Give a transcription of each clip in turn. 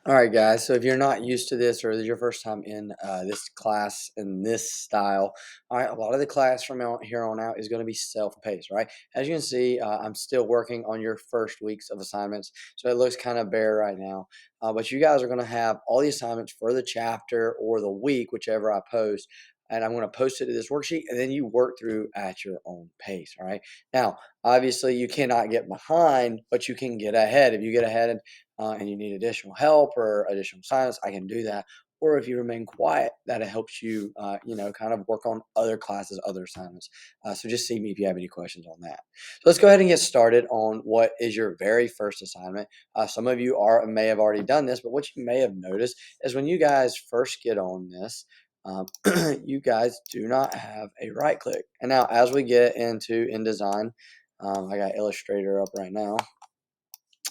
All right, guys. So if you're not used to this or this is your first time in this class in this style, all right, a lot of the class from here on out is going to be self-paced, right? As you can see, I'm still working on your first weeks of assignments, so it looks kind of bare right now. But you guys are going to have all the assignments for the chapter or the week, whichever I post. And I'm going to post it to this worksheet, and then you work through at your own pace. All right. Now, obviously, you cannot get behind, but you can get ahead. If you get ahead and you need additional help or additional silence, I can do that. Or if you remain quiet, that helps you, kind of work on other classes, other assignments. So just see me if you have any questions on that. So let's go ahead and get started on what is your very first assignment. Some of you may have already done this, but what you may have noticed is when you guys first get on this, um, you guys do not have a right click. And now as we get into InDesign, I got Illustrator up right now.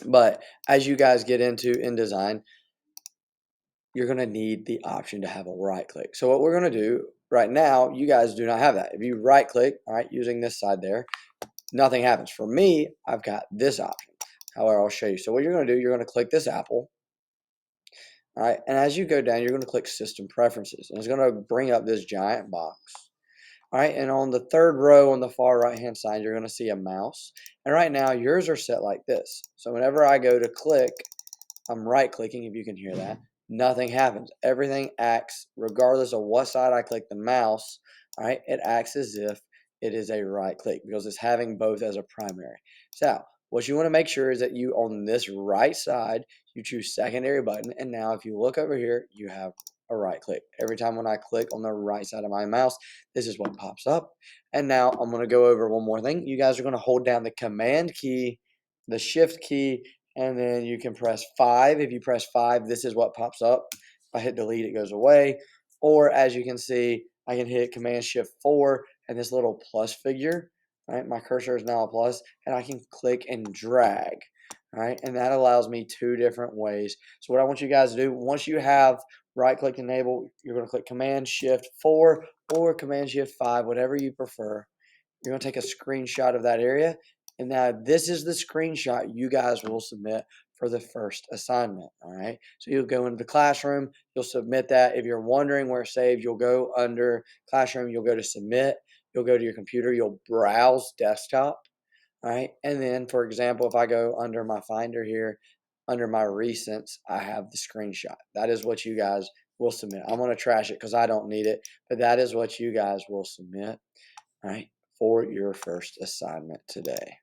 But as you guys get into InDesign, you're going to need the option to have a right click. So what we're going to do right now, you guys do not have that. If you right click, all right, using this side there, nothing happens. For me, I've got this option. However, I'll show you. So what you're going to do, you're going to click this apple. All right. And as you go down, you're going to click System Preferences. And it's going to bring up this giant box. All right. And on the third row on the far right-hand side, you're going to see a mouse. And right now, yours are set like this. So whenever I go to click, I'm right clicking, if you can hear that. Nothing happens. Everything acts, regardless of what side I click the mouse, all right, it acts as if it is a right click because it's having both as a primary. So what you want to make sure is that you, on this right side, you choose secondary button. And now if you look over here, you have a right click. Every time when I click on the right side of my mouse, this is what pops up. And now I'm going to go over one more thing. You guys are going to hold down the Command key, the Shift key, and then you can press 5. If you press 5, this is what pops up. If I hit delete, it goes away. Or as you can see, I can hit Command Shift 4 and this little plus figure, right? My cursor is now a plus, and I can click and drag, right? And that allows me two different ways. So what I want you guys to do, once you have right click enable, you're going to click Command Shift 4 or Command Shift 5, whatever you prefer. You're going to take a screenshot of that area. And now this is the screenshot you guys will submit for the first assignment. All right. So you'll go into the classroom, you'll submit that. If you're wondering where it's saved, you'll go under classroom, you'll go to submit, you'll go to your computer, you'll browse desktop. All right. And then, for example, if I go under my finder here, under my recents, I have the screenshot. That is what you guys will submit. I'm going to trash it because I don't need it, but that is what you guys will submit. All right, for your first assignment today.